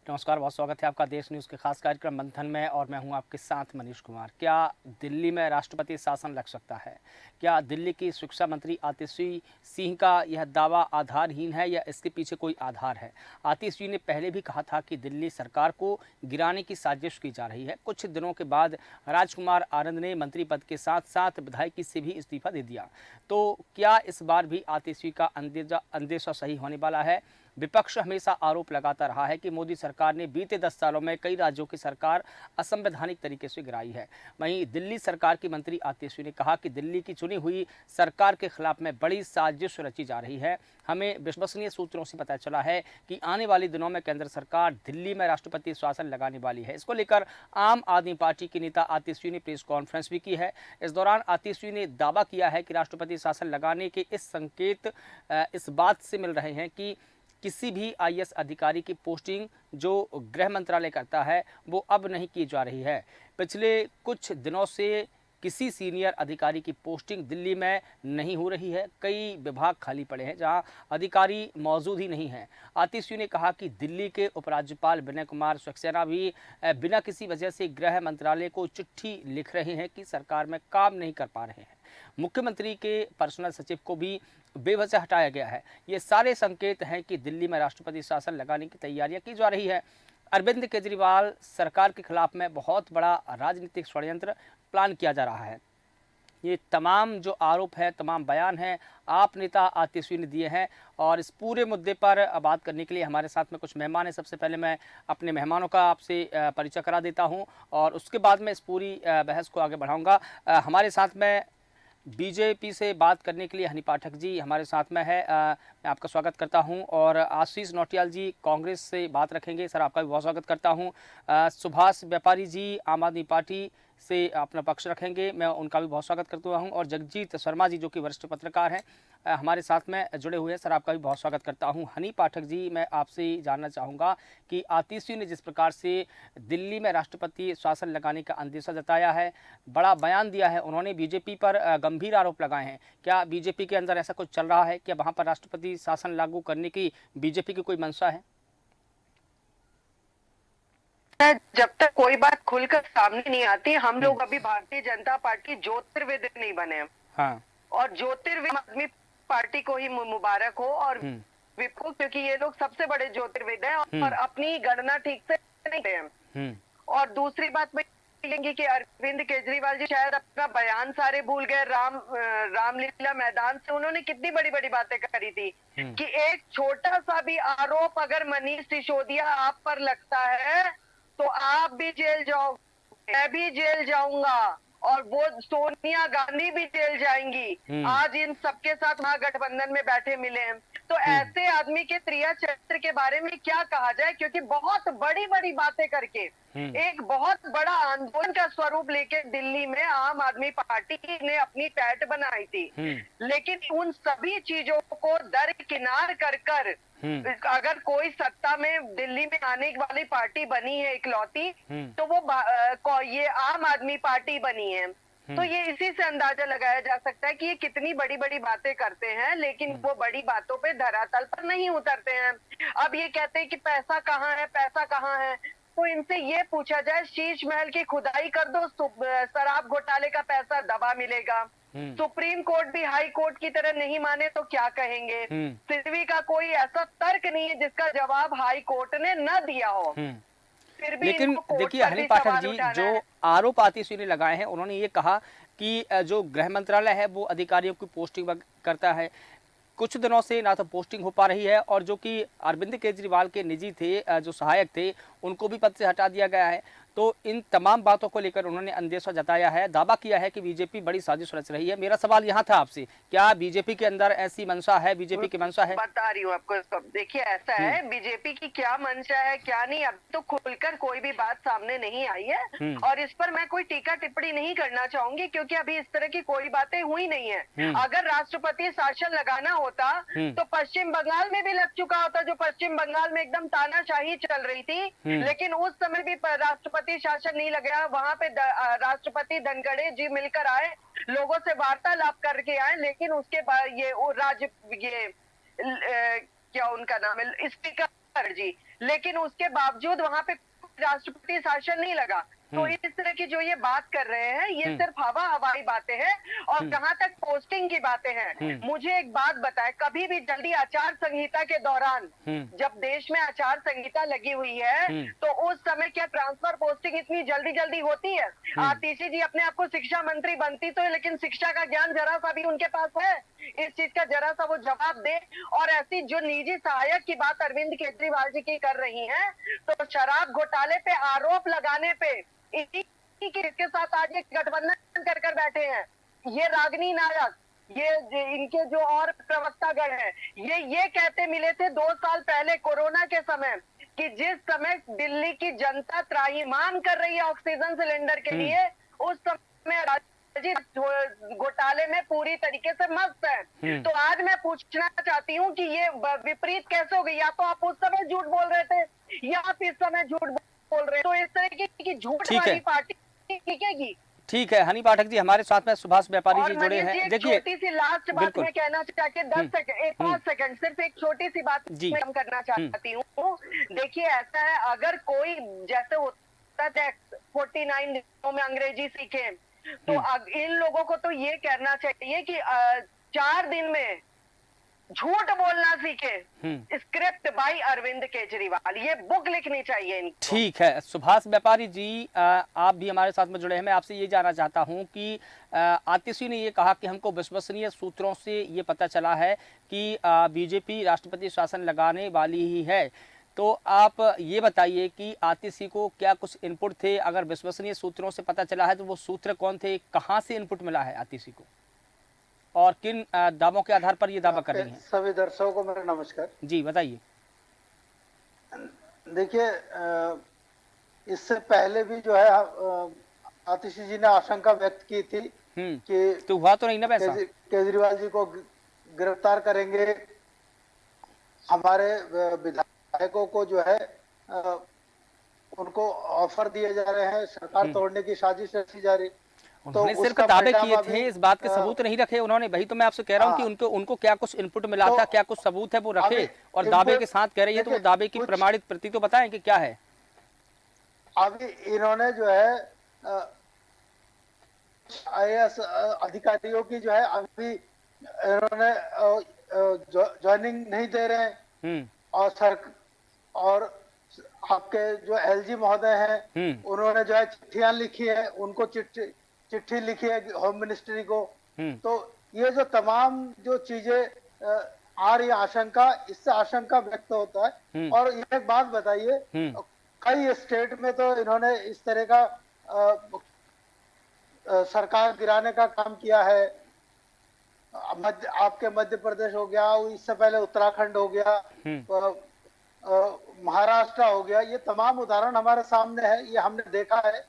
नमस्कार, बहुत स्वागत है आपका देश न्यूज़ के खास कार्यक्रम मंथन में और मैं हूं आपके साथ मनीष कुमार। क्या दिल्ली में राष्ट्रपति शासन लग सकता है? क्या दिल्ली की शिक्षा मंत्री आतिशी सिंह का यह दावा आधारहीन है या इसके पीछे कोई आधार है? आतिशी ने पहले भी कहा था कि दिल्ली सरकार को गिराने की साजिश की जा रही है। कुछ दिनों के बाद राजकुमार आनंद ने मंत्री पद के साथ साथ विधायकी से भी इस्तीफा दे दिया। तो क्या इस बार भी आतिशी का अंदेशा सही होने वाला है? विपक्ष हमेशा आरोप लगाता रहा है कि मोदी सरकार ने बीते 10 सालों में कई राज्यों की सरकार असंवैधानिक तरीके से गिराई है। वहीं दिल्ली सरकार की मंत्री आतिशी ने कहा कि दिल्ली की चुनी हुई सरकार के खिलाफ में बड़ी साजिश रची जा रही है। हमें विश्वसनीय सूत्रों से पता चला है कि आने वाले दिनों में केंद्र सरकार दिल्ली में राष्ट्रपति शासन लगाने वाली है। इसको लेकर आम आदमी पार्टी के नेता आतिशी ने प्रेस कॉन्फ्रेंस भी की है। इस दौरान आतिशी ने दावा किया है कि राष्ट्रपति शासन लगाने के इस संकेत इस बात से मिल रहे हैं कि किसी भी आईएएस अधिकारी की पोस्टिंग जो गृह मंत्रालय करता है वो अब नहीं की जा रही है। पिछले कुछ दिनों से किसी सीनियर अधिकारी की पोस्टिंग दिल्ली में नहीं हो रही है। कई विभाग खाली पड़े हैं जहां अधिकारी मौजूद ही नहीं हैं। आतिशी ने कहा कि दिल्ली के उपराज्यपाल विनय कुमार सक्सेना भी बिना किसी वजह से गृह मंत्रालय को चिट्ठी लिख रहे हैं कि सरकार में काम नहीं कर पा रहे हैं। मुख्यमंत्री के पर्सनल सचिव को भी बेवजह हटाया गया है। ये सारे संकेत हैं कि दिल्ली में राष्ट्रपति शासन लगाने की तैयारियां की जा रही है। अरविंद केजरीवाल सरकार के खिलाफ में बहुत बड़ा राजनीतिक षड्यंत्र प्लान किया जा रहा है। ये तमाम जो आरोप है, तमाम बयान हैं, आप नेता आतिशी ने दिए हैं और इस पूरे मुद्दे पर बात करने के लिए हमारे साथ में कुछ मेहमान हैं। सबसे पहले मैं अपने मेहमानों का आपसे परिचय करा देता हूं और उसके बाद मैं इस पूरी बहस को आगे बढ़ाऊंगा। हमारे साथ में बीजेपी से बात करने के लिए हनी पाठक जी हमारे साथ में है। मैं आपका स्वागत करता हूं और आशीष नौटियाल जी कांग्रेस से बात रखेंगे। सर, आपका भी बहुत स्वागत करता हूं। सुभाष व्यापारी जी आम आदमी पार्टी से अपना पक्ष रखेंगे, मैं उनका भी बहुत स्वागत करता हूं और जगजीत शर्मा जी जो कि वरिष्ठ पत्रकार हैं हमारे साथ में जुड़े हुए हैं। सर, आपका भी बहुत स्वागत करता हूं। हनी पाठक जी, मैं आपसे जानना चाहूँगा कि आतिशी ने जिस प्रकार से दिल्ली में राष्ट्रपति शासन लगाने का अंदेशा जताया है, बड़ा बयान दिया है, उन्होंने बीजेपी पर गंभीर आरोप लगाए हैं। क्या बीजेपी के अंदर ऐसा कुछ चल रहा है? क्या वहाँ पर राष्ट्रपति शासन लागू करने की बीजेपी की कोई मंशा है? जब तक कोई बात खुलकर सामने नहीं आती, हम लोग अभी भारतीय जनता पार्टी ज्योतिर्विद नहीं बने। हाँ। और ज्योतिर्विद आदमी पार्टी को ही मुबारक हो और विपो, क्योंकि ये लोग सबसे बड़े ज्योतिर्विद हैं और अपनी गणना ठीक से नहीं हैं। और दूसरी बात मैं कहेंगे कि अरविंद केजरीवाल जी शायद अपना बयान सारे भूल गए। रामलीला मैदान से उन्होंने कितनी बड़ी बड़ी बातें करी थी कि एक छोटा सा भी आरोप अगर मनीष सिसोदिया आप पर लगता है तो आप भी जेल जाओगे, मैं भी जेल जाऊंगा और वो सोनिया गांधी भी जेल जाएंगी। आज इन सबके साथ महागठबंधन में बैठे मिले हैं, तो ऐसे आदमी के त्रिया चरित्र के बारे में क्या कहा जाए, क्योंकि बहुत बड़ी बड़ी बातें करके एक बहुत बड़ा आंदोलन का स्वरूप लेके दिल्ली में आम आदमी पार्टी ने अपनी पैठ बनाई थी। लेकिन उन सभी चीजों को दरकिनार कर अगर कोई सत्ता में दिल्ली में आने वाली पार्टी बनी है इकलौती, तो वो ये आम आदमी पार्टी बनी है। तो ये इसी से अंदाजा लगाया जा सकता है कि ये कितनी बड़ी बड़ी बातें करते हैं, लेकिन वो बड़ी बातों पे धरातल पर नहीं उतरते हैं। अब ये कहते हैं कि पैसा कहाँ है, पैसा कहाँ है, तो इनसे ये पूछा जाए शीश महल की खुदाई कर दो, शराब घोटाले का पैसा दबा मिलेगा। सुप्रीम कोर्ट भी हाई कोर्ट की तरह नहीं माने तो क्या कहेंगे? सिडवी का कोई ऐसा तर्क नहीं है जिसका जवाब हाई कोर्ट ने न दिया हो। फिर भी लेकिन देखिए हनी पाठक जी, जो आरोप आतिशी ने लगाए हैं, उन्होंने ये कहा कि जो गृह मंत्रालय है वो अधिकारियों की पोस्टिंग करता है। कुछ दिनों से ना तो पोस्टिंग हो पा रही है और जो कि अरविंद केजरीवाल के निजी थे, जो सहायक थे, उनको भी पद से हटा दिया गया है। तो इन तमाम बातों को लेकर उन्होंने अंदेशा जताया है, दावा किया है कि बीजेपी बड़ी साजिश रच रही है। मेरा सवाल यहाँ था आपसे, क्या बीजेपी के अंदर ऐसी मंशा है, बीजेपी की मंशा है? बता रही हूँ आपको। देखिए ऐसा है, बीजेपी की क्या मंशा है क्या नहीं, अब तो खुलकर कोई भी बात सामने नहीं आई है और इस पर मैं कोई टीका टिप्पणी नहीं करना चाहूंगी, क्योंकि अभी इस तरह की कोई बातें हुई नहीं है। अगर राष्ट्रपति शासन लगाना होता तो पश्चिम बंगाल में भी लग चुका होता, जो पश्चिम बंगाल में एकदम तानाशाही चल रही थी, लेकिन उस समय भी राष्ट्रपति शासन नहीं लगा। वहां पे राष्ट्रपति धनखड़े जी मिलकर आए, लोगों से वार्तालाप करके आए, लेकिन उसके बाद ये क्या उनका नाम है, स्पीकर मर्जी, लेकिन उसके बावजूद वहां पे राष्ट्रपति शासन नहीं लगा। तो इस तरह की जो ये बात कर रहे हैं, ये सिर्फ हवा हवाई बातें हैं। और जहां तक पोस्टिंग की बातें हैं, मुझे एक बात बताए, कभी भी जल्दी आचार संहिता के दौरान जब देश में आचार संहिता लगी हुई है, तो उस समय क्या ट्रांसफर पोस्टिंग इतनी जल्दी जल्दी होती है? आतिशी जी अपने आप को शिक्षा मंत्री बनती तो है, लेकिन शिक्षा का ज्ञान जरा सा भी उनके पास है? इस चीज का जरा सा वो जवाब दे। और ऐसी जो निजी सहायक की बात अरविंद केजरीवाल जी की कर रही हैं, तो शराब घोटाले पे आरोप लगाने पे इसके साथ आज एक गठबंधन कर बैठे हैं। ये रागिनी नायक, ये इनके जो और प्रवक्तागण हैं, ये कहते मिले थे 2 साल पहले कोरोना के समय कि जिस समय दिल्ली की जनता त्राहिमाम कर रही है ऑक्सीजन सिलेंडर के लिए, उस समय घोटाले में पूरी तरीके से मस्त है। तो आज मैं पूछना चाहती हूँ कि ये विपरीत कैसे हो गई? या तो आप उस समय झूठ बोल रहे थे, या आप इस समय झूठ बोल रहे हैं। तो इस तरह की झूठ वाली पार्टी टिकेगी? ठीक है हनी पाठक जी हमारे साथ में सुभाष व्यापारी जी जुड़े हैं। देखिए छोटी सी लास्ट बात मैं कहना चाहती हूँ, 10 सेकंड 5 सेकंड सिर्फ एक छोटी सी बात मैं करना चाहती हूँ। देखिए ऐसा है, अगर कोई जैसे होता है 49 दिनों में अंग्रेजी सीखे, तो इन लोगों को तो ये कहना चाहिए कि 4 दिन में झूठ बोलना सीखे। स्क्रिप्ट बाय अरविंद केजरीवाल, ये बुक लिखनी चाहिए इनको। ठीक है सुभाष व्यापारी जी, आप भी हमारे साथ में जुड़े हैं। मैं आपसे ये जानना चाहता हूं कि आतिशी ने ये कहा कि हमको विश्वसनीय सूत्रों से ये पता चला है कि बीजेपी राष्ट्रपति शासन लगाने वाली ही है। तो आप ये बताइए कि आतिशी को क्या कुछ इनपुट थे? अगर विश्वसनीय सूत्रों से पता चला है तो वो सूत्र कौन थे? कहाँ से इनपुट मिला है आतिशी को, और किन दावों के आधार पर ये दावा कर रही हैं? सभी दर्शकों को मेरा नमस्कार जी बताइए। देखिए इससे पहले भी जो है आतिशी जी ने आशंका व्यक्त की थी कि तो हुआ तो नहीं ना वैसा? केजरीवाल जी को गिरफ्तार करेंगे, हमारे विधायकों को जो है उनको ऑफर दिए जा रहे हैं, सरकार तोड़ने की साजिश रची जा रही। उन्होंने तो सिर्फ दावे किए थे, इस बात के सबूत नहीं रखे उन्होंने। वही तो मैं आपसे कह रहा हूँ कि उनको क्या कुछ इनपुट मिला था, क्या कुछ सबूत है वो रखे, और दावे के साथ कह रही है तो वो दावे की प्रमाणित प्रति तो बताएं कि क्या है। अभी इन्होंने जो है IAS अधिकारियों की जो है अभी इन्होंने ज्वाइनिंग नहीं दे रहे हैं, और आपके जो LG महोदय हैं उन्होंने जो है चिट्ठियां लिखी है, उनको चिट्ठी लिखी है होम मिनिस्ट्री को। तो ये जो तमाम जो चीजें आ रही आशंका, इससे आशंका व्यक्त होता है। और ये एक बात बताइए, कई स्टेट में तो इन्होंने इस तरह का सरकार गिराने का काम किया है। आपके मध्य प्रदेश हो गया, इससे पहले उत्तराखंड हो गया, महाराष्ट्र हो गया, ये तमाम उदाहरण हमारे सामने है, ये हमने देखा है।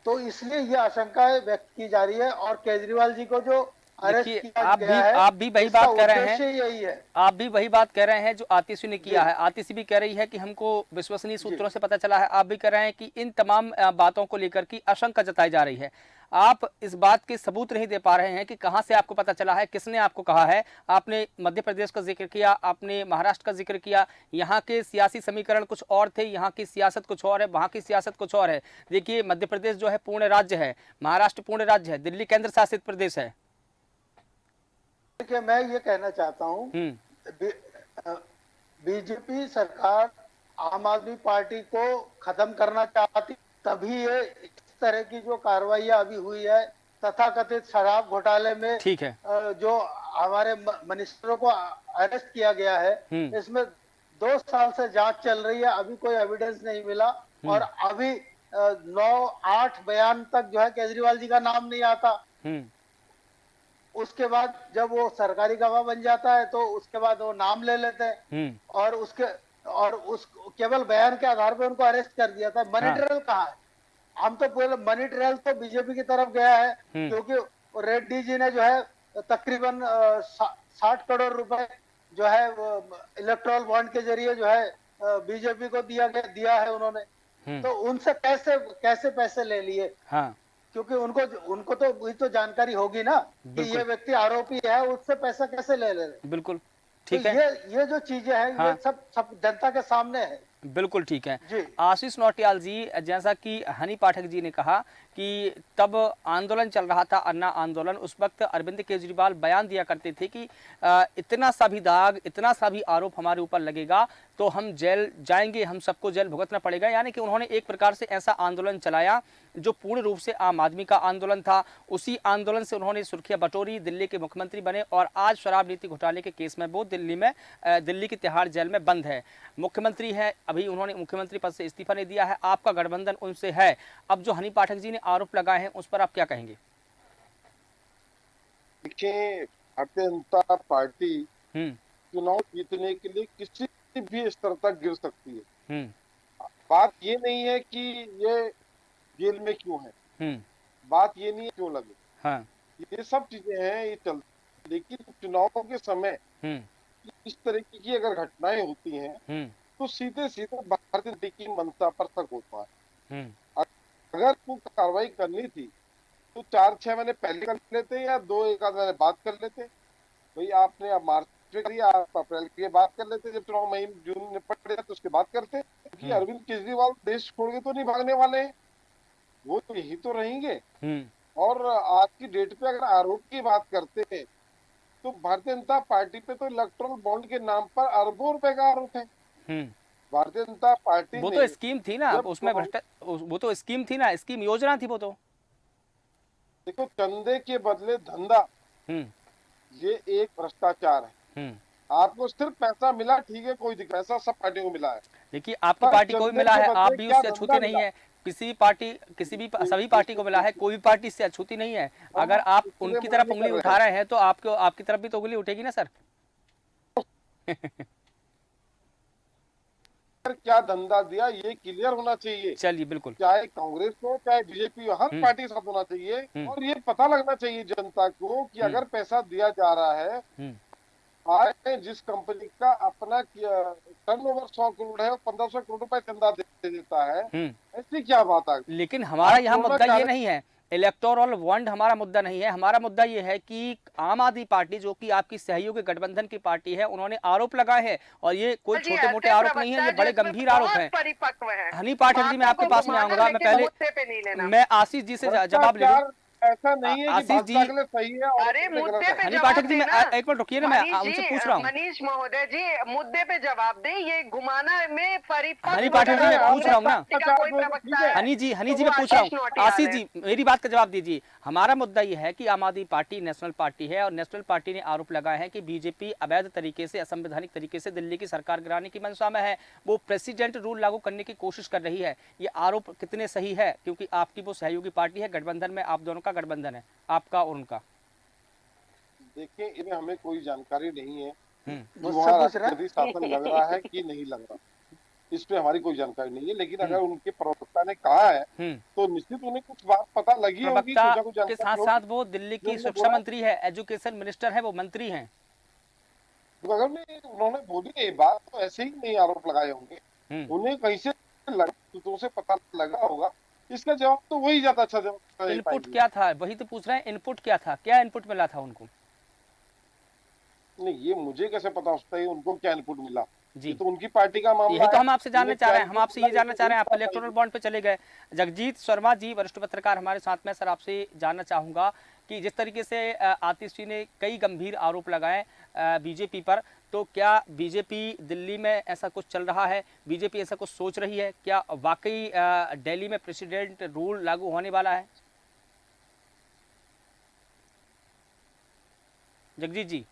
तो इसलिए ये आशंकाएं व्यक्त की जा रही है। और केजरीवाल जी को जो अरेस्ट किया गया है, आप भी वही बात कर रहे हैं, यही है। आप भी वही बात कह रहे हैं जो आतिशी ने किया है। आतिशी भी कह रही है कि हमको विश्वसनीय सूत्रों से पता चला है, आप भी कह रहे हैं कि इन तमाम बातों को लेकर की आशंका जताई जा रही है। आप इस बात के सबूत नहीं दे पा रहे हैं कि कहां से आपको पता चला है, किसने आपको कहा है। आपने मध्य प्रदेश का जिक्र किया, आपने महाराष्ट्र का जिक्र किया। यहाँ के सियासी समीकरण कुछ और थे, यहाँ की सियासत कुछ और है, वहाँ की सियासत कुछ और है। देखिए मध्य प्रदेश जो है पूर्ण राज्य है, महाराष्ट्र पूर्ण राज्य है, दिल्ली केंद्र शासित प्रदेश है। देखिए मैं ये कहना चाहता हूँ, बीजेपी सरकार आम आदमी पार्टी को खत्म करना चाहती, तभी ये इस तरह की जो कार्रवाइयां अभी हुई है, तथाकथित शराब घोटाले में ठीक है जो हमारे मिनिस्टरों को अरेस्ट किया गया है, इसमें 2 साल से जांच चल रही है, अभी कोई एविडेंस नहीं मिला। और अभी 9-8 बयान तक जो है केजरीवाल जी का नाम नहीं आता। उसके बाद जब वो सरकारी गवाह बन जाता है तो उसके बाद वो नाम ले लेते हैं, और उस केवल बयान के आधार पर उनको अरेस्ट कर दिया था। मनी ट्रेल कहाँ है? हम तो पूरे मनी ट्रेल तो बीजेपी की तरफ गया है, क्योंकि रेड्डी जी ने जो है तकरीबन 60 करोड़ रुपए जो है इलेक्ट्रल बॉन्ड के जरिए जो है बीजेपी को दिया है उन्होंने। तो उनसे कैसे पैसे ले लिए? क्योंकि उनको तो वही तो जानकारी होगी ना कि ये व्यक्ति आरोपी है, उससे पैसा कैसे ले रहे। बिल्कुल। ठीक है। ये जो चीजें हैं हाँ। ये सब जनता के सामने है। बिल्कुल ठीक है। जी। आशीष नौटियाल जी, जैसा कि हनी पाठक जी ने कहा कि तब आंदोलन चल रहा था, अन्ना आंदोलन, उस वक्त अरविंद केजरीवाल बयान दिया करते थे कि इतना सा भी दाग, इतना सा भी आरोप हमारे ऊपर लगेगा तो हम जेल जाएंगे, हम सबको जेल भुगतना पड़ेगा। यानी कि उन्होंने एक प्रकार से ऐसा आंदोलन चलाया जो पूर्ण रूप से आम आदमी का आंदोलन था। उसी आंदोलन से उन्होंने सुर्खियां बटोरी, दिल्ली के मुख्यमंत्री बने और आज शराब नीति घोटाले के केस में वो दिल्ली की तिहाड़ जेल में बंद है, मुख्यमंत्री है। अभी उन्होंने मुख्यमंत्री पद से इस्तीफा नहीं दिया है। आपका गठबंधन उनसे है। अब जो हनी पाठक जी ने आरोप लगाए हैं उस पर आप क्या कहेंगे? देखिए, भारतीय जनता पार्टी हम्म। चुनाव जीतने के लिए किसी भी स्तर तक गिर सकती है। हम्म। बात ये नहीं है कि ये जेल में क्यों है, हम्म। बात ये नहीं है क्यों लगे, हाँ। ये सब चीजें हैं, ये चलती। लेकिन चुनावों के समय हम्म। इस तरीके की अगर घटनाएं होती हैं हम्म। तो सीधे सीधे भारतीय जनता की मंशा पर शक होता है। हम्म। अगर कोई कार्रवाई करनी थी तो 4-6 महीने पहले कर लेते या 2-1 महीने बाद कर लेते। भाई आपने अब मार्च में करी, आप अप्रैल के बाद कर लेते, जब चुनाव मई जून में पड़ गया तो उसके बाद करते। क्योंकि अरविंद केजरीवाल देश छोड़ के तो नहीं भागने वाले हैं, वो तो यही तो रहेंगे। और आज की डेट पे अगर आरोप की बात करते हैं तो भारतीय जनता पार्टी पे तो इलेक्ट्रल बॉन्ड के नाम पर अरबों रुपए का आरोप है। भारतीय जनता पार्टी वो ने तो स्कीम थी ना, जब उसमें वो तो स्कीम थी ना, स्कीम योजना थी वो तो। देखो, चंदे के बदले धंधा, ये एक भ्रष्टाचार है। आपको सिर्फ पैसा मिला, ठीक है, कोई दिक्कत, पैसा सब पार्टी को मिला है। देखिए आपकी पार्टी को भी मिला है, आप भी उससे अछूती नहीं है। किसी पार्टी, सभी पार्टी को मिला है, कोई भी पार्टी इससे अछूती नहीं है। अगर आप उनकी तरफ उंगली उठा रहे हैं तो आपकी तरफ भी तो उंगली उठेगी ना सर। क्या धंधा दिया ये क्लियर होना चाहिए। चलिए बिल्कुल, चाहे कांग्रेस हो चाहे बीजेपी हो, हर पार्टी के साथ होना चाहिए। और ये पता लगना चाहिए जनता को कि अगर पैसा दिया जा रहा है, आज जिस कंपनी का अपना टर्नओवर 100 करोड़ है और 1500 करोड़ रुपए चंदा दे देता है, ऐसी क्या बात आ गई। लेकिन हमारा यहाँ मुद्दा ये नहीं है, इलेक्टोरल बॉन्ड हमारा मुद्दा नहीं है। हमारा मुद्दा ये है कि आम आदमी पार्टी, जो कि आपकी सहयोगी गठबंधन की पार्टी है, उन्होंने आरोप लगाए हैं और ये कोई छोटे मोटे आरोप नहीं है, ये बड़े गंभीर आरोप हैं। हनी पाठक जी, मैं आपके पास में आऊंगा। मैं आशीष जी से जवाब ले लूं। ऐसा नहीं है कि आशीष जी, सही है और अरे मुद्दे पे हनी पाठक जी, मैं जवाब एक मिनट रुकिए ना, मैं उनसे पूछ रहा हूँ। मनीष महोदय जी, मुद्दे पे जवाब दे। ये घुमाना में परिपक्व, हनी पाठक जी, मैं पूछ रहा हूँ ना, कोई प्रवक्ता है। हनी जी मैं पूछ रहा हूँ, आशीष जी मेरी बात का जवाब दीजिए। हमारा मुद्दा ये है कि आम आदमी पार्टी नेशनल पार्टी है और नेशनल पार्टी ने आरोप लगाए हैं कि बीजेपी अवैध तरीके से, असंवैधानिक तरीके से दिल्ली की सरकार गिराने की मंशा में है, वो प्रेसिडेंट रूल लागू करने की कोशिश कर रही है। ये आरोप कितने सही है, क्योंकि आपकी वो सहयोगी पार्टी है, गठबंधन में आप दोनों का गठबंधन है, आपका और उनका। देखिए, इन्हें हमें कोई जानकारी नहीं है मुझसे पूछ रहा यदि शासन लग रहा है कि नहीं लग रहा, इस पे हमारी कोई जानकारी नहीं है। लेकिन अगर उनके प्रवक्ता ने कहा है तो निश्चित उन्हें कुछ बात पता लगी होगी। प्रवक्ता के साथ साथ वो दिल्ली की शिक्षा मंत्री है, एजुकेशन मिनिस्टर है, वो मंत्री हैं। तो अगर उन्होंने बोली ये बात तो ऐसे ही नहीं आरोप लगाए होंगे, उन्हें कहीं से तो से पता लगा होगा। इसका जवाब तो वही ज्यादा अच्छा जवाब। इनपुट क्या था, वही तो पूछ रहे हैं, इनपुट क्या था, क्या इनपुट मिला था उनको? नहीं, ये मुझे कैसे पता होता है उनको क्या इनपुट मिला जी, तो उनकी पार्टी का मामला यही तो हम आपसे जानना चाह रहे हैं। हम आपसे ये जानना चाह रहे हैं, आप इलेक्टोरल बॉन्ड पे चले गए। जगजीत शर्मा जी, वरिष्ठ पत्रकार हमारे साथ में, सर आपसे जानना चाहूंगा कि जिस तरीके से आतिश जी ने कई गंभीर आरोप लगाए बीजेपी पर, तो क्या बीजेपी दिल्ली में ऐसा कुछ चल रहा है, बीजेपी ऐसा कुछ सोच रही है क्या, वाकई दिल्ली में प्रेसिडेंट रूल लागू होने वाला है? जगजीत जी।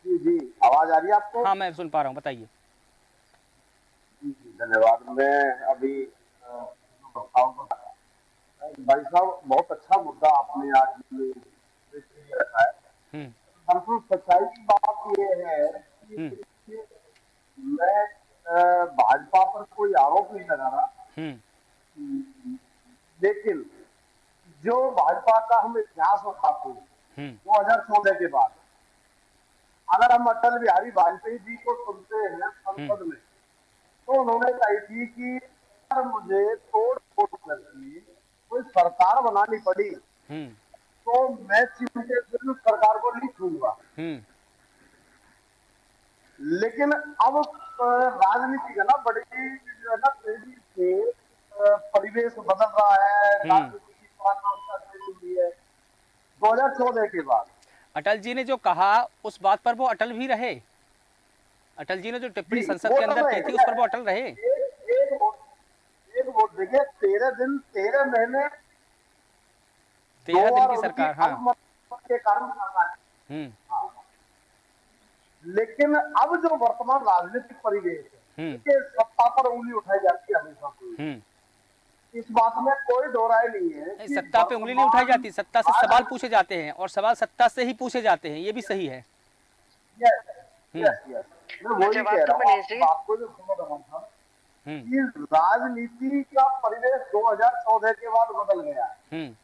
जी, आवाज आ रही है आपको? हाँ, मैं सुन पा रहा हूँ, बताइए। धन्यवाद। मैं अभी भाई साहब, बहुत अच्छा मुद्दा आपने आज रखा है। दरअसल सच्चाई की बात ये है कि मैं भाजपा पर कोई आरोप नहीं लगा रहा, लेकिन जो भाजपा का हम इतिहास उठाते हैं 2014 के बाद, अगर हम अटल बिहारी वाजपेयी जी को सुनते हैं संसद में, तो उन्होंने कही थी कि अगर मुझे तोड़ फोड़ करके कोई सरकार बनानी पड़ी तो मैं सीधे सरकार को नहीं छूंगा। लेकिन अब राजनीति का ना बड़ी जो है ना तेजी से परिवेश बदल रहा है, राजनीति की पराकाष्ठा तेज हुई है 2014 के बाद। अटल जी ने जो कहा उस बात पर वो अटल भी रहे। अटल जी ने जो टिप्पणी जी, संसद वो के तो अंदर रहे, की थी उस पर वो अटल रहे। एक वोट देखिए, 13 दिन 13 महीने 13 दिन की और सरकार। उनकी हाँ। अल्पमत के कारण सरकार। हम्म लेकिन अब जो वर्तमान राजनीतिक परिवेश है, देखिए सत्ता पर उंगली उठाई जाती है हमेशा से। हम्म इस बात में कोई दो राय नहीं है नहीं, कि सत्ता पे उंगली नहीं उठाई जाती, सत्ता से सवाल आज- पूछे जाते हैं और सवाल सत्ता से ही पूछे जाते हैं, ये भी सही है। यस हम्म यस यस, मैं वही जवाब कह तो रहा हूँ मनीष जी। आपको, जो समझ रहा था हम्म कि राजनीति का परिवेश 2014 के बाद बदल गया है। हम्म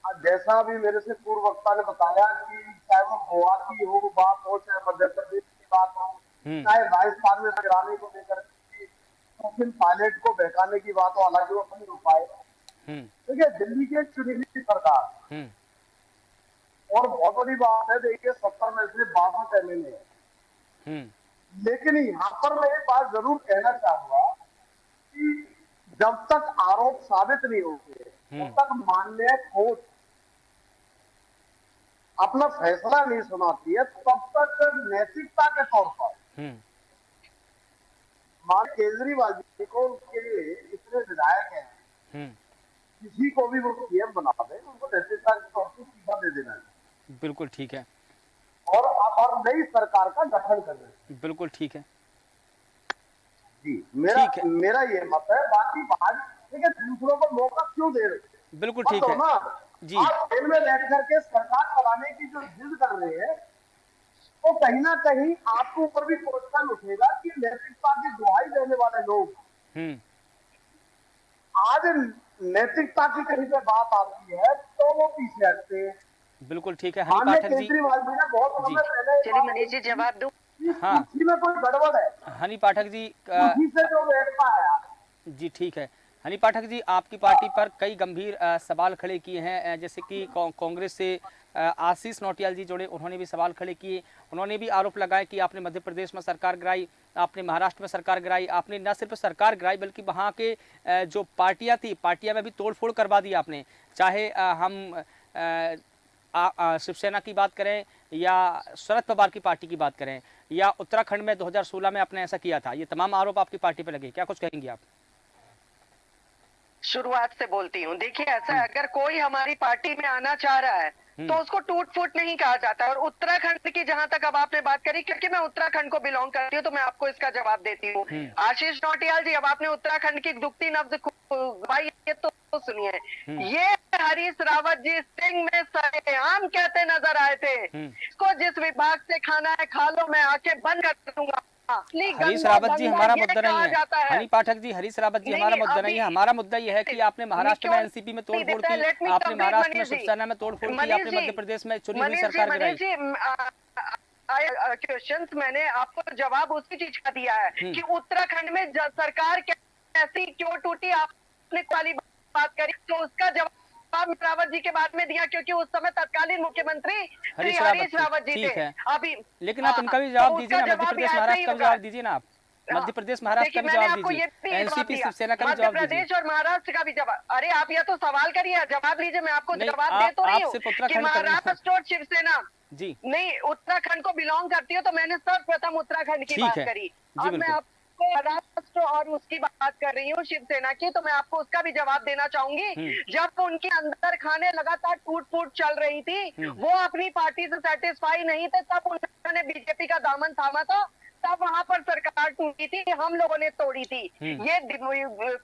जैसा अभी मेरे से पूर्व वक्ता ने बताया कि चाहे वो गोवा की हो बात हो, चाहे मध्य प्रदेश की बात हो, हम्म चाहे राजस्थान में गिराने को लेकर तो फिर पायलट को बहकाने की बात हो, हालांकि वो नहीं हो पाए। हम्म देखिए दिल्ली की एक चुनी हुई सरकार हम्म और बहुत बड़ी बात है, देखिए 70 में से 62 MLA है। हम्म लेकिन यहाँ पर मैं एक बात जरूर कहना चाहूंगा कि जब तक आरोप साबित नहीं होते तब तक माननीय कोर्ट अपना फैसला नहीं सुनाती है, तब तक नैतिकता के तौर पर हम्म मान केजरीवाल जी को उनके इतने विधायक हैं, हम्म किसी को भी वो सीएम बना दे, उनको नैतिकता के तौर पर सीधा दे देना है बिल्कुल ठीक है। और नई सरकार का गठन कर देना है। बिल्कुल ठीक है। जी, मेरा ठीक है। मेरा ये मत है। बाकी बात देखिए, दूसरों को मौका क्यों दे रहे हैं? बिल्कुल मत ठीक दो है। ना। जी आप जेल में बैठ करके सरकार चलाने की जो जिद कर रहे हैं, तो कहीं ना कहीं आपके ऊपर भी क्वेश्चन उठेगा कि नैतिकता की दुहाई देने वाले लोग हम्म आज नैतिकता की कहीं पे बात आती है तो वो पीछे हटते हैं। बिल्कुल ठीक है। हनी माननीय पाठक जी। केजरीवाल जी ने बहुत जी। समय पहले एक चलिए बात मनीष जी बोली थी जवाब दूं। कि हाँ। कुर्सी में कोई गड़बड़ है, हनी पाठक जी कुर्सी से जो बैठता है। जी ठीक है। हनी पाठक जी, आपकी पार्टी पर कई गंभीर सवाल खड़े किए हैं, जैसे कि कांग्रेस से आशीष नौटियाल जी जुड़े, उन्होंने भी सवाल खड़े किए। उन्होंने भी आरोप लगाए कि आपने मध्य प्रदेश में सरकार गिराई, आपने महाराष्ट्र में सरकार गिराई, आपने न सिर्फ सरकार गिराई बल्कि वहाँ के जो पार्टियाँ थी, पार्टियाँ में भी तोड़फोड़ करवा दी आपने। चाहे हम शिवसेना की बात करें या शरद पवार की पार्टी की बात करें या उत्तराखंड में 2016 में आपने ऐसा किया था, ये तमाम आरोप आपकी पार्टी पर लगे, क्या कुछ कहेंगे आप? शुरुआत से बोलती हूँ, देखिए ऐसा है, अगर कोई हमारी पार्टी में आना चाह रहा है तो उसको टूट फूट नहीं कहा जाता। और उत्तराखंड की जहां तक अब आपने बात करी, क्योंकि मैं उत्तराखंड को बिलोंग करती हूँ तो मैं आपको इसका जवाब देती हूँ। आशीष नौटियाल जी, अब आपने उत्तराखंड की दुखती नब्ज भाई ये तो सुनिए, ये हरीश रावत जी सिंह में सरेआम कहते नजर आए थे, इसको जिस विभाग से खाना है खा लो, मैं आंखें बंद कर दूंगा। हरीश रावत जी हमारा मुद्दा नहीं है। हनी पाठक जी, हरीश रावत जी हमारा मुद्दा नहीं है। हमारा मुद्दा यह है कि आपने महाराष्ट्र में एनसीपी में तोड़फोड़ की, आपने महाराष्ट्र में शिवसेना में तोड़फोड़ की, आपने मध्य प्रदेश में चुनी हुई सरकार गिराई। क्वेश्चन मैंने आपको जवाब उसी चीज का दिया है कि उत्तराखंड में सरकार कैसी क्यों टूटी, आपने वाली बात करी तो उसका जवाब रावत जी के बाद में दिया, क्योंकि उस समय तत्कालीन मुख्यमंत्री हरीश रावत जी थे। अभी लेकिन आप इनका भी जवाब दीजिए ना, मध्य प्रदेश महाराष्ट्र का भी जवाब दीजिए ना आप। मध्य प्रदेश महाराष्ट्र का भी जवाब दीजिए, एनसीपी शिवसेना का भी जवाब दीजिए। मध्य प्रदेश और महाराष्ट्र का भी जवाब। अरे आप ये तो सवाल करिए, जवाब लीजिए, मैं आपको जवाब दे तो रही हूँ कि महाराष्ट्र और शिवसेना जी नहीं, उत्तराखंड को बिलोंग करती हो तो मैंने सर्वप्रथम उत्तराखंड की बात करी। अब मैं आपको महाराष्ट्र और उसकी बात कर रही हूँ शिवसेना की, तो मैं आपको उसका भी जवाब देना चाहूंगी। जब उनके अंदर खाने लगातार टूट फूट चल रही थी, वो अपनी पार्टी से सेटिस्फाई नहीं थे, तब उन्होंने बीजेपी का दामन थामा था, तब वहां पर सरकार टूटी थी, हम लोगों ने तोड़ी थी। ये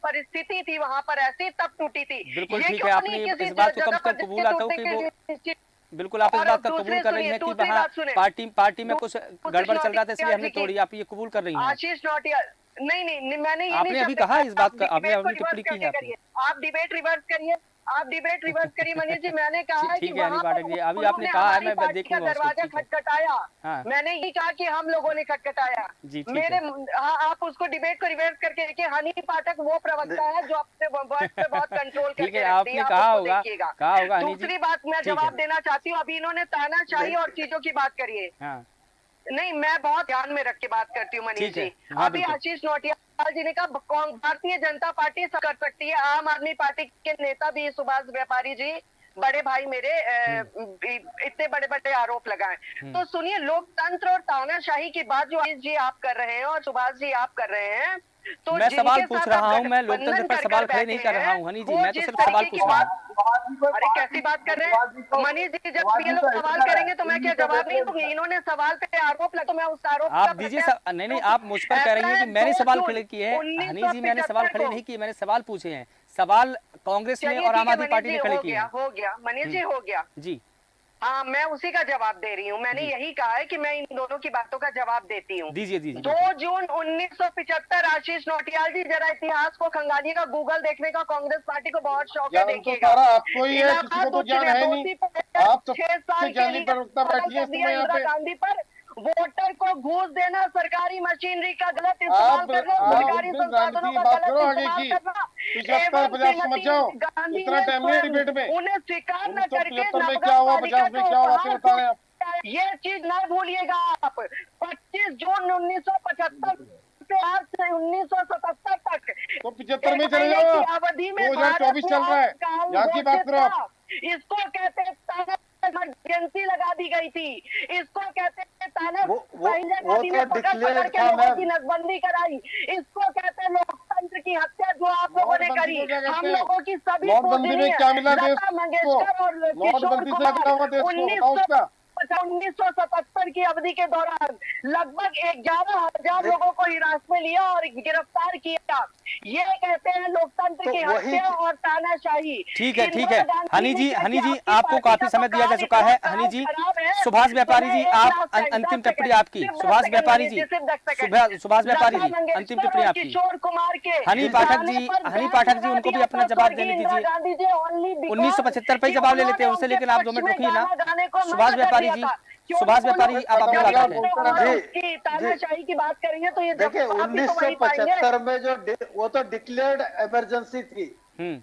परिस्थिति थी वहां पर ऐसी, तब टूटी थी। बिल्कुल ठीक है, आपने इस बात को कम से कम कबूल आता हूँ कि वो बिल्कुल आप इस बात का कबूल कर रही हैं कि वहाँ पार्टी में कुछ गड़बड़ चल रहा था इसलिए हमने तोड़ी, आप ये कबूल कर रही हैं। आशीष नौटियाल नहीं, मैंने ये आपने अभी कहा इस बात का, आपने अभी टिप्पणी की है। आप डिबेट रिवर्स करिए, मनीष जी। मैंने कहा कि हनी पाठक जी, अभी आपने कहा है, मैं देखूंगा दरवाजा खटखटाया। मैंने ही कहा कि हम लोगों ने खटखटाया। मेरे आप उसको डिबेट को रिवर्स करके देखिए। हनी पाठक वो प्रवक्ता है जो अपने वर्ड पे बहुत कंट्रोल करके रखती है, कहा होगा। दूसरी बात मैं जवाब देना चाहती हूँ, अभी इन्होंने तानाशाही और चीजों की बात करिए। नहीं, मैं बहुत ध्यान में रख के बात करती हूँ मनीष ठीक है, जी। हाँ, अभी बिल्कुल। आशीष नौटियाल जी ने कहा भारतीय जनता पार्टी सब कर सकती है, आम आदमी पार्टी के नेता भी सुभाष व्यापारी जी बड़े भाई मेरे इतने बड़े बड़े आरोप लगाए। तो सुनिए, लोकतंत्र और तानाशाही की बात जो आशीष जी आप कर रहे हैं और सुभाष जी आप कर रहे हैं, तो मैं सवाल जिनके पूछ साथ रहा आप हूं, मैं लोकतंत्र गठबंधन पर कर सवाल कर खड़े नहीं बैठे कर रहा हैं, हूं हनी जी, वो मैं तो जिस सिर्फ सवाल तरीके पूछ की रहा हूं। अरे कैसी बात कर रहे हैं मनीष जी, जब ये लोग सवाल करेंगे तो मैं क्या जवाब नहीं दूंगी? इन्होंने सवाल पे आरोप लगा तो मैं उस आरोप आप का दीजिए नहीं नहीं, प्रत्यारोप आप मुझ पर कह रही हैं कि मैंने सवाल खड़े किए हैं। हनी जी, मैंने सवाल 1975 खड़े को। नहीं किए, मैंने सवाल पूछे हैं। सवाल कांग्रेस ने चलिए और ठीक आम है आदमी मनीष पार्टी जी, ने खड़े हो किए गया हैं। हो गया मनीष जी, हो गया। जी हाँ, मैं उसी का जवाब दे रही हूँ। मैंने यही कहा है कि मैं इन दोनों की बातों का जवाब देती हूँ। दीजिए दीजिए 2 जून 1975, आशीष नौटियाल जी जरा इतिहास को खंगालिएगा, गूगल देखने का कांग्रेस पार्टी को बहुत शौक है, ज्ञान तो देखिएगा। सारा आपको ही है, किसी को इलाहाबाद तो उच्च ज्ञान है नहीं। न्यायालय आप 6 साल सबसे के ज्ञानी लिए प्रवक्ता बैठी है कर इस दिया समय यहाँ इंदिरा पे। गांधी पर। वोटर को घूस देना, सरकारी मशीनरी का गलत इस्तेमाल करना, सरकारी बिल्कुल संसाधनों राजनीति की का बात गलत करो आगे इस्तेमाल की। करना 75 एवं 50 समझ श्रीमती जाओ, गांधी इतना ने टाइम नहीं है स्वयं डिबेट में। उन्हें स्वीकार न करके 1975 में नवगढ़ क्या हुआ, पालिका 50 में को क्या हुआ, वाकई उपहार बता रहे हैं आप। ये चीज न भूलिएगा आप। 25 जून 1975 से आज से 1977 तक तो 75 में एक चले महीने जाओ की आप। अवधि में 2024 भारत चल रहा है, कानून यहाँ की बात घोषित करो आप। था। इसको कहते हैं ताना इमरजेंसी लगा दी गई थी। इसको कहते हैं ताना इंदिरा गांधी ने तो पकड़ डिक्लेयर पकड़ के था लोगों मैम। की नसबंदी कराई। इसको कहते हैं लोकतंत्र की हत्या जो आप लोगों ने नोटबंदी करी। को क्या कहते हम हैं? लोगों की सभी नोटबंदी में क्या मिला देश लता को? मंगेशकर और किशोर नोटबंदी से क्या हुआ देश को, बताओ उसका। 1977 की अवधि के दौरान लगभग 11,000 देख- लोगों को हिरासत में लिया और गिरफ्तार किया। ये कहते हैं लोकतंत्र तो की वही हत्या और तानाशाही। ठीक है ठीक इंदिरा है गांधी हनी ने जी, क्या हनी किया? जी, आपकी आपको पार्टी काफी का समय तो दिया जा काम चुका है। इतना हनी जी, खराब है। सुभाष व्यापारी तो मैं जी, एक आप लास्ट सेकंड, अंतिम 10 टिप्पणी सेकंड, आपकी। सिर्फ 10 सुभाष सेकंड व्यापारी मनीष जी, सिर्फ 10 सेकंड। सुभाष व्यापारी लता जी, अंतिम मंगेशकर टिप्पणी और आपकी। किशोर कुमार के हनी पाठक गाने जी, पर हनी बैन पाठक जी, लगा उनको भी दिया अपना था जवाब स्वर्गीय देने इंदिरा दीजिए। गांधी जी only because 1975 पे कि जवाब ले लेते हैं उन्होंने उनसे, लेकिन आप 2 उनके मिनट पक्ष में रुकिए ना। गाना गाने को मना सुभाष कर व्यापारी दिया जी, था। क्यों सुभाष बोलो? व्यापारी जी, आप अपनी जब बात ये रखें। लोग जी, उसकी तानाशाही की बात करेंगे तो ये देखिए जवाब भी तो वही पाएंगे। 1975 में जो वो तो डिक्लेयर्ड इमरजेंसी थी हम्म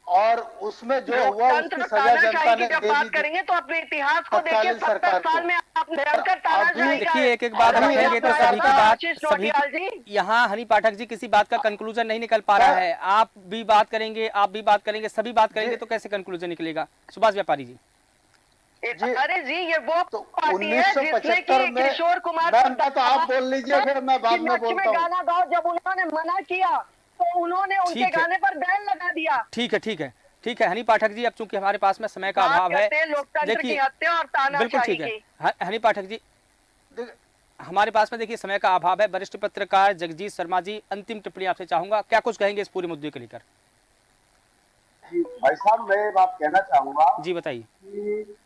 और उसमें जो हुआ लोकतंत्र उसकी और सजा जनता तानाशाही की ने जब दे बात दी थी करेंगे तो अपने इतिहास को देखिए। तत्कालीन 70 सरकार साल को। में आप भयंकर तानाशाही अभी का देखिए, एक एक बात अभी रखेंगे तो एक सभी की बात, आशीष सभी नौटियाल जी। की, यहाँ हनी पाठक जी किसी बात का कंक्लूजन नहीं निकल पा रहा है। आप भी बात करेंगे, आप भी बात करेंगे, सभी बात करेंगे, तो कैसे कंक्लूजन निकलेगा? सुभाष व्यापारी जी, जी, अरे जी, ये वो तो पार्टी है जिसने 1975 कि में किशोर कुमार मैम तो आप बोल लीजिए, फिर मैं बाद कि में नच बोलता हूँ। गाना गाओ, जब उन्होंने मना किया तो उन्होंने उनके ठीक है। गाने पर बैन लगा दिया। ठीक है ठीक है ठीक है हनी पाठक जी, अब चूंकि हमारे पास में समय का बात अभाव है, करते हैं लोकतंत्र की हत्या और बिल्कुल तानाशाही ठीक है। की। हनी पाठक जी, हमारे पास में देखिए समय का अभाव है। वरिष्ठ पत्रकार जगजीत शर्मा जी, अंतिम टिप्पणी आपसे चाहूंगा, क्या कुछ कहेंगे इस पूरे मुद्दे को लेकर? भाई साहब, मैं ये बात कहना चाहूंगा जी बताइए। कि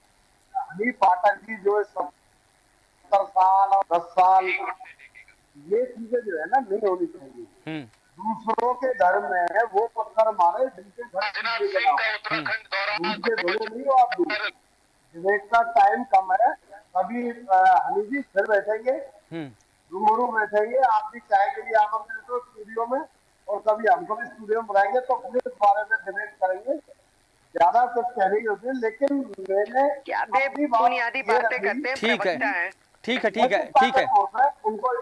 हनी पाठक जी जो 70 साल और 10 साल, ये चीजें जो है ना नहीं होनी चाहिए। दूसरों के घर में वो पत्थर मारे जिनके घर दूसरे धोने नहीं हो आप। डिबेट का टाइम कम है, कभी हनी जी फिर बैठेंगे, रूबरू बैठेंगे, आप भी चाय के लिए आमंत्रित हो स्टूडियो में, और कभी हमको भी स्टूडियो में बुलाएंगे तो फिर इस बारे में डिबेट करेंगे। ज्यादा कुछ कहने की होती है, लेकिन मैंने क्या बुनियादी बातें करते हैं, ठीक है प्रवक्ता हैं। ठीक है ठीक है ठीक है उनको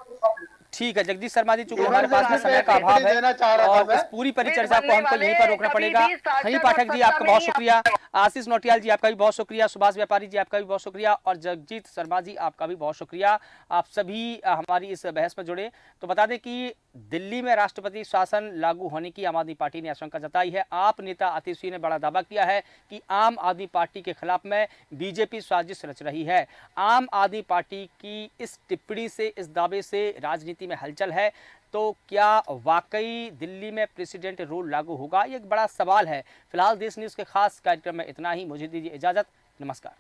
ठीक है जगदीश शर्मा जी, चूंकि इवन हमारे पास में से समय का टिप्पणी अभाव है देना चाह रहा था और मैं। इस पूरी परिचर्चा को हमको यहीं पर रोकना पड़ेगा। हनी पाठक जी, आपका बहुत शुक्रिया। आशीष नौटियाल जी, आपका भी बहुत शुक्रिया। सुभाष व्यापारी जी, आपका भी बहुत शुक्रिया। और जगजीत शर्मा जी, आपका भी बहुत शुक्रिया। आप सभी हमारी इस बहस में जुड़े। तो बता दें कि दिल्ली में राष्ट्रपति शासन लागू होने की आम आदमी पार्टी ने आशंका जताई है। आप नेता आतिशी ने बड़ा दावा किया है कि आम आदमी पार्टी के खिलाफ में बीजेपी साजिश रच रही है। आम आदमी पार्टी की इस टिप्पणी से, इस दावे से राजनीति में हलचल है। तो क्या वाकई दिल्ली में प्रेसिडेंट रूल लागू होगा? ये एक बड़ा सवाल है। फिलहाल देश न्यूज़ के खास कार्यक्रम में इतना ही। मुझे दीजिए इजाज़त। नमस्कार।